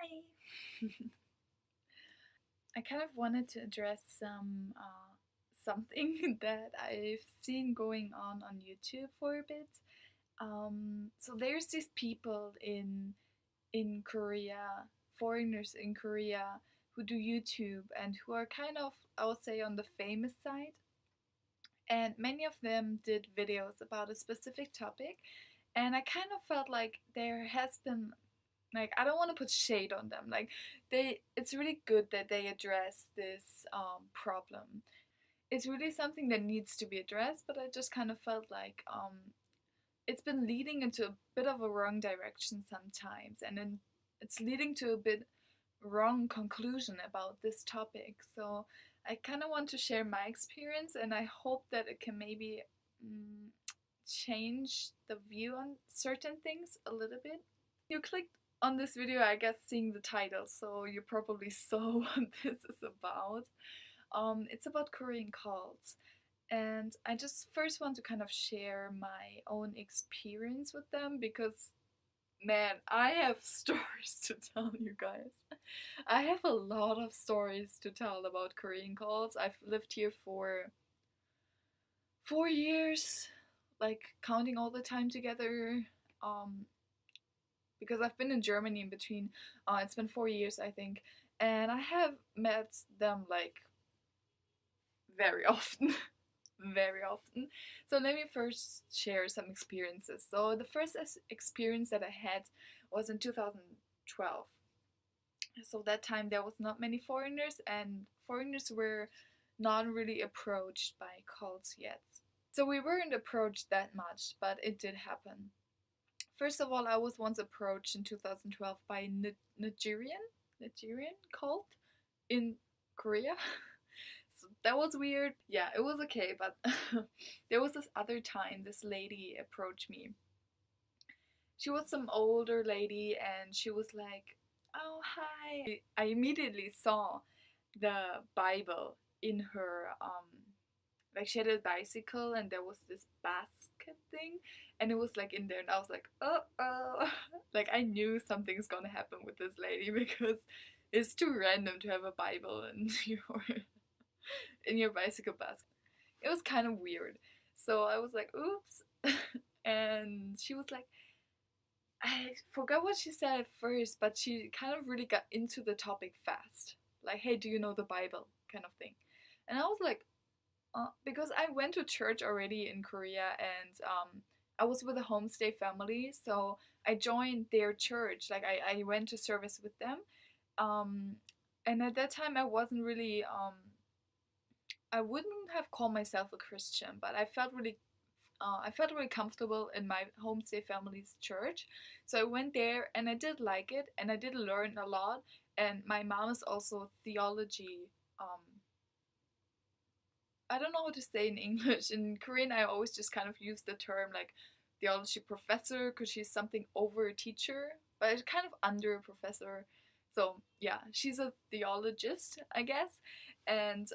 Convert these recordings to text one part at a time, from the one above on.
Hi. I kind of wanted to address something that I've seen going on YouTube for a bit. So there's these people in Korea, foreigners in Korea, who do YouTube and who are kind of, I would say, on the famous side. And many of them did videos about a specific topic, and I kind of felt like there has been, like, I don't want to put shade on them, like, it's really good that they address this problem. It's really something that needs to be addressed, but I just kind of felt like it's been leading into a bit of a wrong direction sometimes, and then it's leading to a bit wrong conclusion about this topic. So I kind of want to share my experience, and I hope that it can maybe mm, change the view on certain things a little bit. You clicked on this video, I guess, seeing the title, so you probably saw what this is about. It's about Korean cults, and I just first want to kind of share my own experience with them because, man, I have stories to tell you guys. I have a lot of stories to tell about Korean cults. I've lived here for 4 years, like counting all the time together. Um, because I've been in Germany in between. It's been 4 years, I think, and I have met them like very often. Very often. So let me first share some experiences. So the first experience that I had was in 2012. So that time there was not many foreigners, and foreigners were not really approached by cults yet. So we weren't approached that much, but it did happen. First of all, I was once approached in 2012 by a Nigerian cult in Korea. So that was weird. Yeah, it was okay, but there was this other time this lady approached me. She was some older lady, and she was like, "Oh, hi." I immediately saw the Bible in her like, she had a bicycle and there was this basket thing, and it was like in there, and I was like, oh. Like, I knew something's gonna happen with this lady because it's too random to have a Bible in your bicycle basket. It was kind of weird. So I was like, oops. And she was like, I forgot what she said at first, but she kind of really got into the topic fast. Like, hey, do you know the Bible? Kind of thing. And I was like, because I went to church already in Korea, and I was with a homestay family, so I joined their church. Like, I went to service with them. Um, and at that time, I wasn't really, I wouldn't have called myself a Christian, but I felt really comfortable in my homestay family's church. So I went there and I did like it, and I did learn a lot. And my mom is also theology. I don't know how to say in English. In Korean, I always just kind of use the term like theology professor because she's something over a teacher, but it's kind of under a professor. So yeah, she's a theologist, I guess. And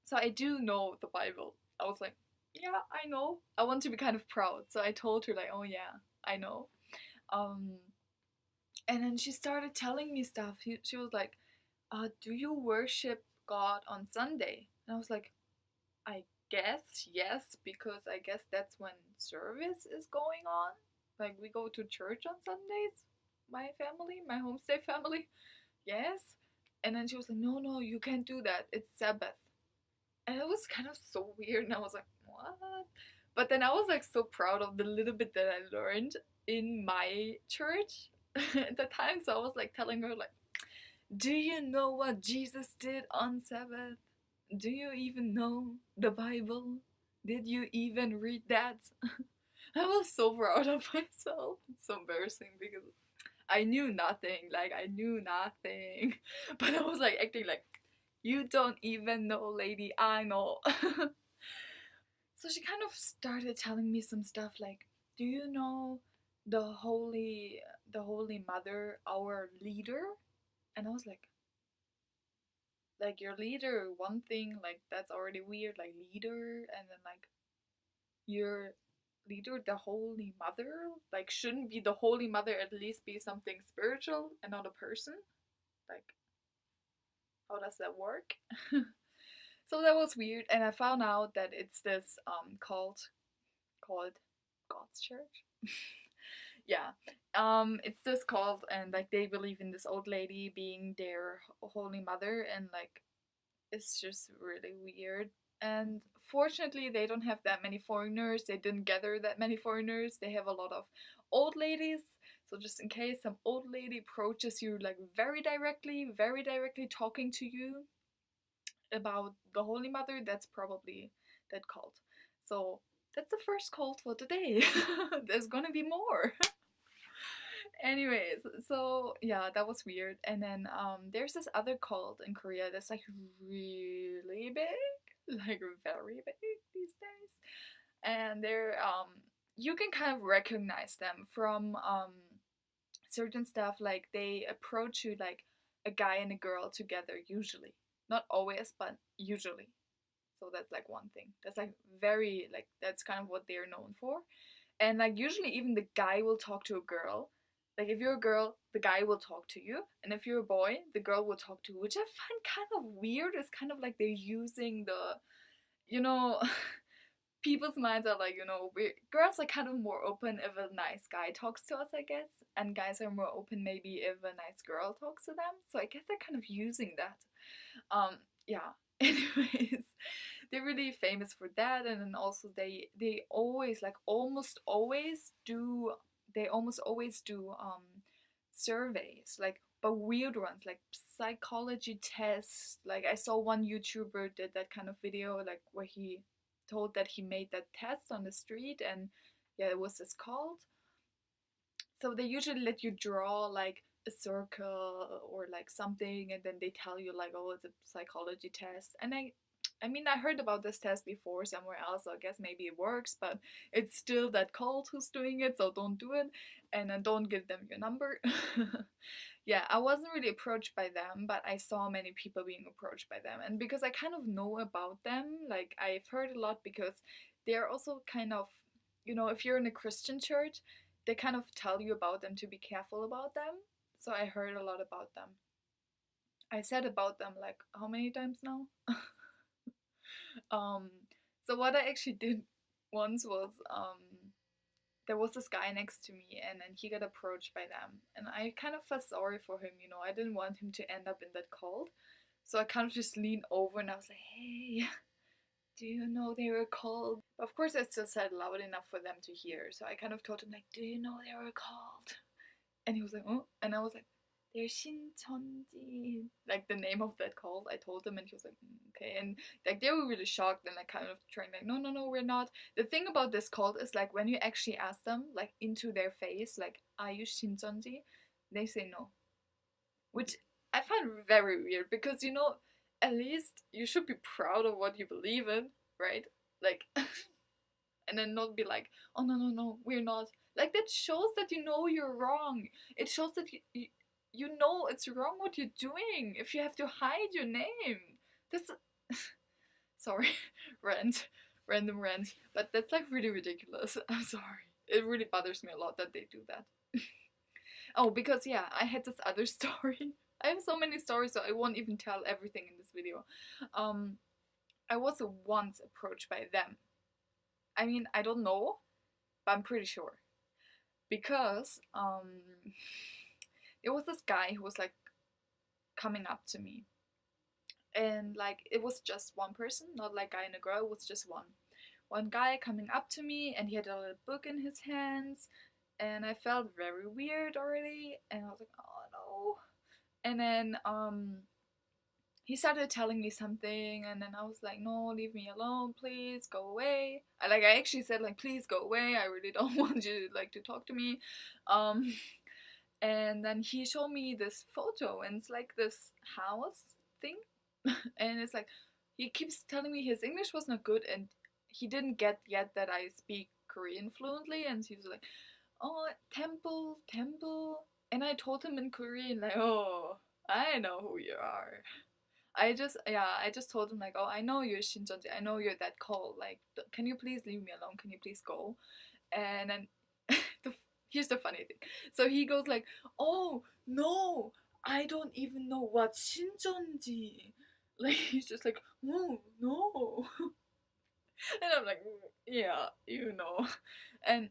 so I do know the Bible. I was like, yeah, I know. I want to be kind of proud. So I told her like, oh yeah, I know. Um, and then she started telling me stuff. She was like, do you worship God on Sunday? And I was like, I guess yes, because I guess that's when service is going on. Like, we go to church on Sundays. My family, my homestay family, yes. And then she was like, no, you can't do that. It's Sabbath. And it was kind of so weird, and I was like, what? But then I was like so proud of the little bit that I learned in my church at the time. So I was like telling her like, do you know what Jesus did on Sabbath? Do you even know the Bible? Did you even read that? I was so proud of myself. It's so embarrassing because I knew nothing. Like, I knew nothing. But I was like acting like, you don't even know, lady, I know. So she kind of started telling me some stuff like, do you know the holy mother, our leader? And I was like, your leader, one thing, like, that's already weird, like, leader, and then like, you're leader, the Holy Mother. Like, shouldn't be the Holy Mother at least be something spiritual and not a person? Like, how does that work? So that was weird, and I found out that it's this cult called God's Church. Yeah, it's this cult, and like they believe in this old lady being their Holy Mother, and like it's just really weird. And fortunately, they don't have that many foreigners. They didn't gather that many foreigners. They have a lot of old ladies. So just in case some old lady approaches you like very directly talking to you about the Holy Mother, that's probably that cult. So that's the first cult for today. There's gonna be more. Anyways, so yeah, that was weird. And then there's this other cult in Korea that's like really big, like very big these days. And they're you can kind of recognize them from certain stuff, like they approach you like a guy and a girl together usually. Not always, but usually. So that's like one thing. That's like very like that's kind of what they're known for. And like usually even the guy will talk to a girl. Like if you're a girl, the guy will talk to you, and if you're a boy, the girl will talk to you, which I find kind of weird. It's kind of like they're using the, you know, people's minds are like, you know, girls are kind of more open if a nice guy talks to us, I guess, and guys are more open maybe if a nice girl talks to them. So I guess they're kind of using that. Yeah. Anyways, they're really famous for that, and then also they always like almost always do surveys, like but weird ones, like psychology tests. Like I saw one YouTuber did that kind of video, like where he told that he made that test on the street, and yeah, it was this called. So they usually let you draw like a circle or like something, and then they tell you like, oh, it's a psychology test. And I mean, I heard about this test before somewhere else, so I guess maybe it works, but it's still that cult who's doing it, so don't do it, and then don't give them your number. Yeah, I wasn't really approached by them, but I saw many people being approached by them, and because I kind of know about them, like I've heard a lot, because they're also kind of, you know, if you're in a Christian church, they kind of tell you about them to be careful about them. So I heard a lot about them. I said about them like how many times now? um, so what I actually did once was there was this guy next to me, and then he got approached by them, and I kind of felt sorry for him. You know, I didn't want him to end up in that cult, so I kind of just leaned over and I was like, hey. Do you know they were called? Of course, I still said loud enough for them to hear. So I kind of told him like, "Do you know they were called?" And he was like, "Oh," and I was like, "They're Shincheonji," like the name of that cult. I told him, and he was like, "Okay," and like they were really shocked, and I kind of trying like, "No, no, no, we're not." The thing about this cult is like when you actually ask them like into their face, like, "Are you Shincheonji?" They say no, which I find very weird because you know, at least you should be proud of what you believe in, right? Like, and then not be like, oh no, no, no, we're not. Like, that shows that you know you're wrong. It shows that you know it's wrong what you're doing if you have to hide your name. This, sorry, rant, random rant, but that's like really ridiculous. I'm sorry. It really bothers me a lot that they do that. Oh, because yeah, I had this other story. I have so many stories, so I won't even tell everything in this video. I was once approached by them. I mean, I don't know, but I'm pretty sure. Because it was this guy who was like coming up to me. And like it was just one person, not like guy and a girl, it was just one. One guy coming up to me, and he had a little book in his hands, and I felt very weird already, and I was like, oh no. And then he started telling me something, and then I was like, no, leave me alone, please go away. I actually said like, please go away, I really don't want you like to talk to me. And then he showed me this photo, and it's like this house thing. And it's like he keeps telling me his English was not good, and he didn't get yet that I speak Korean fluently, and he was like, oh, temple, temple. And I told him in Korean, like, oh, I know who you are. I just told him like, oh, I know you're Shincheonji, I know you're that call, like, can you please leave me alone, can you please go? And then here's the funny thing. So he goes like, "Oh no, I don't even know what 신전지." Like he's just like, "Oh no," and I'm like, "Yeah, you know." And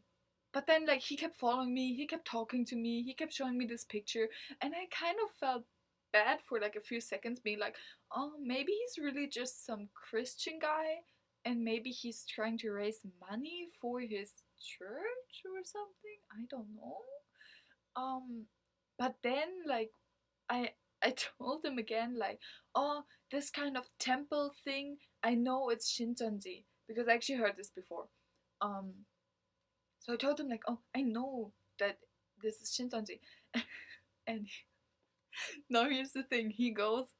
but then like he kept following me, he kept talking to me, he kept showing me this picture, and I kind of felt bad for like a few seconds, being like, "Oh, maybe he's really just some Christian guy, and maybe he's trying to raise money for his church or something. I don't know." Um, but then like I I told him again like, "Oh, this kind of temple thing, I know it's Shincheonji because I actually heard this before." Um, so I told him like, "Oh, I know that this is Shincheonji," and now here's the thing. He goes,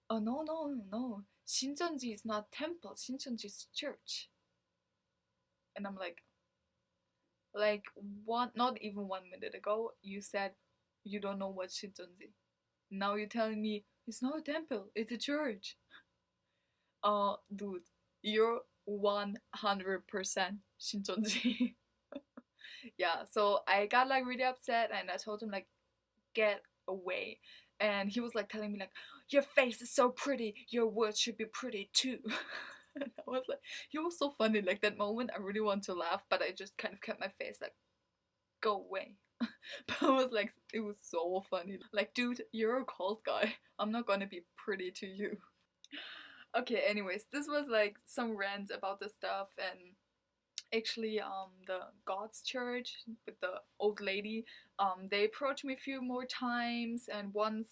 "Oh no no no, Shincheonji is not temple. Shincheonji is church." And I'm like one, not even 1 minute ago, you said you don't know what Shincheonji. Now you're telling me it's not a temple, it's a church. Dude, you're 100% Shincheonji. Yeah, so I got like really upset and I told him like, get away. And he was like telling me like, your face is so pretty, your words should be pretty too. And I was like, he was so funny. Like that moment, I really want to laugh, but I just kind of kept my face like, go away. But I was like, it was so funny. Like, dude, you're a cold guy. I'm not gonna be pretty to you. Okay, anyways, this was like some rant about the stuff, and actually the God's church with the old lady, they approached me a few more times, and once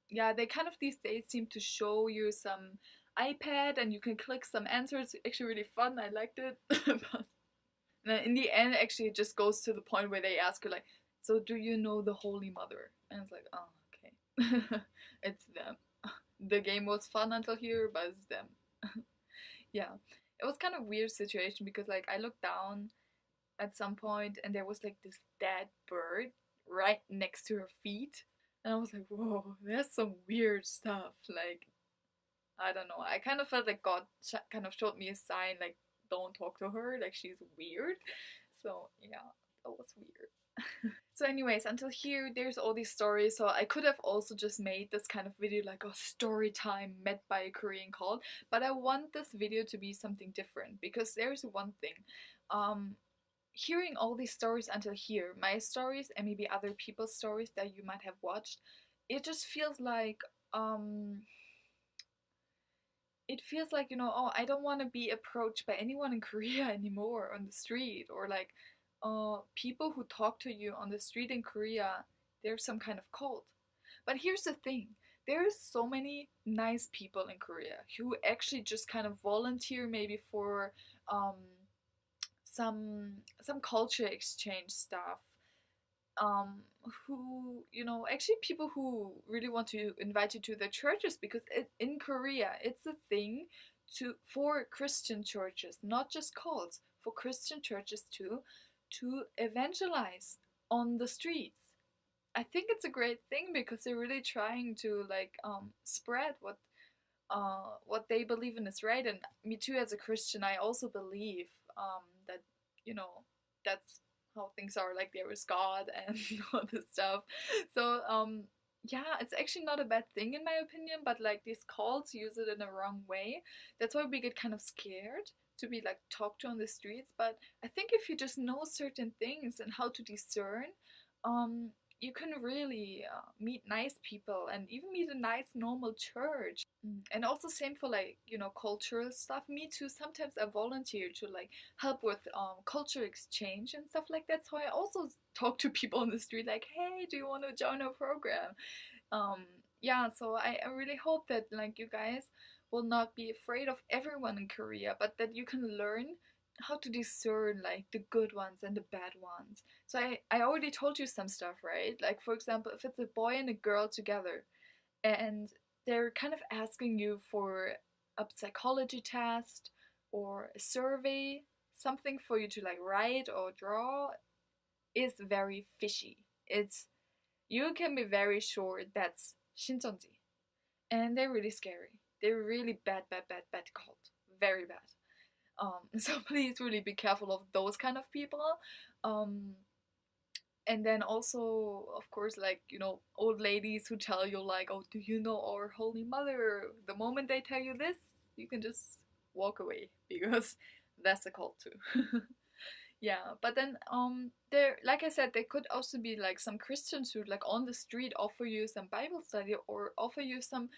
yeah, they kind of these days seem to show you some iPad and you can click some answers. Actually really fun, I liked it. But then in the end actually it just goes to the point where they ask you like, so do you know the Holy Mother? And it's like, oh okay. It's them. The game was fun until here, but it's them. Yeah, it was kind of weird situation because like I looked down at some point and there was like this dead bird right next to her feet, and I was like, whoa, there's some weird stuff. Like I don't know, I kind of felt like God kind of showed me a sign like, don't talk to her, like she's weird. So yeah, that was weird. So anyways, until here, there's all these stories. So I could have also just made this kind of video like a story time met by a Korean cult, but I want this video to be something different because there's one thing. Um, Hearing all these stories until here, my stories and maybe other people's stories that you might have watched, it just feels like it feels like, you know, oh, I don't want to be approached by anyone in Korea anymore on the street, or like people who talk to you on the street in Korea, they're some kind of cult. But here's the thing, there's so many nice people in Korea who actually just kind of volunteer maybe for um, some culture exchange stuff, who, you know, actually people who really want to invite you to their churches, because in Korea it's a thing for Christian churches, not just cults, for Christian churches to evangelize on the streets. I think it's a great thing because they're really trying to like spread what they believe in is right. And me too, as a Christian, I also believe that, you know, that's how things are, like there is God and all this stuff. So yeah, it's actually not a bad thing in my opinion, but like these cults use it in a wrong way. That's why we get kind of scared to be like talked to on the streets. But I think if you just know certain things and how to discern, you can really meet nice people and even meet a nice normal church. And also same for like, you know, cultural stuff. Me too, sometimes I volunteer to like help with culture exchange and stuff like that. So I also talk to people on the street like, hey, do you want to join our program? Yeah, so I really hope that like you guys will not be afraid of everyone in Korea, but that you can learn how to discern like the good ones and the bad ones. So I already told you some stuff, right? Like for example, if it's a boy and a girl together and they're kind of asking you for a psychology test or a survey, something for you to like write or draw, is very fishy. It's, you can be very sure that's Shincheonji. And they're really scary. They're really bad, bad, bad, bad cult. Very bad. So please really be careful of those kind of people. Um, and then also, of course, like, you know, old ladies who tell you like, oh, do you know our Holy Mother? The moment they tell you this, you can just walk away because that's a cult too. Yeah, but then there, like I said, there could also be like some Christians who like on the street offer you some Bible study or offer you some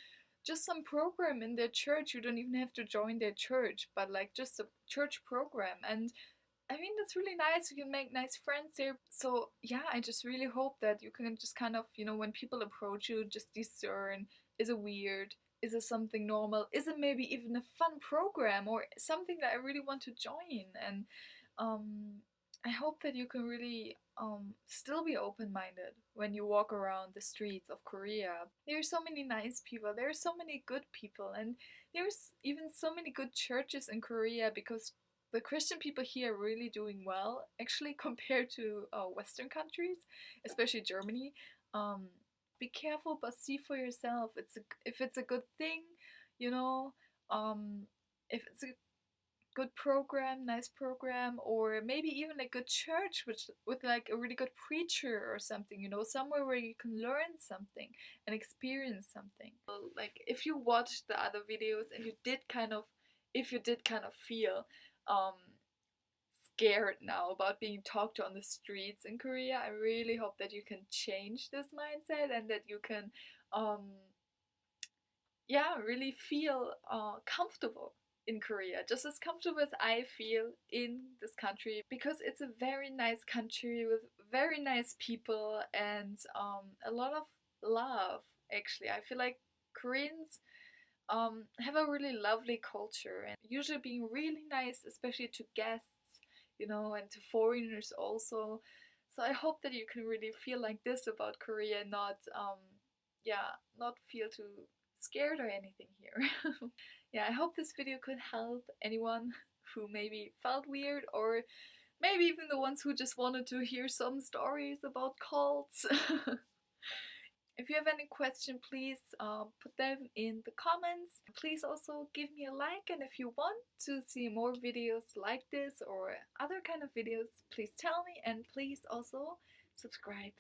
just some program in their church. You don't even have to join their church, but like just a church program. And I mean, that's really nice. You can make nice friends there. So yeah, I just really hope that you can just kind of, you know, when people approach you, just discern, is it weird? Is it something normal? Is it maybe even a fun program or something that I really want to join? And um, I hope that you can really still be open-minded when you walk around the streets of Korea. There are so many nice people. There are so many good people, and there's even so many good churches in Korea because the Christian people here are really doing well, actually, compared to Western countries, especially Germany. Um, be careful, but see for yourself. If it's a good thing, you know, um, if it's a good program, nice program, or maybe even a good church which with like a really good preacher or something, you know, somewhere where you can learn something and experience something. Well, like if you watched the other videos and you did kind of if you did kind of feel um scared now about being talked to on the streets in Korea, I really hope that you can change this mindset and that you can um yeah, really feel comfortable in Korea, just as comfortable as I feel in this country, because it's a very nice country with very nice people and a lot of love. Actually, I feel like Koreans have a really lovely culture and usually being really nice, especially to guests, you know, and to foreigners also. So I hope that you can really feel like this about Korea, not yeah, not feel too scared or anything here. Yeah, I hope this video could help anyone who maybe felt weird or maybe even the ones who just wanted to hear some stories about cults. If you have any question, please put them in the comments. Please also give me a like, and if you want to see more videos like this or other kind of videos, please tell me, and please also subscribe.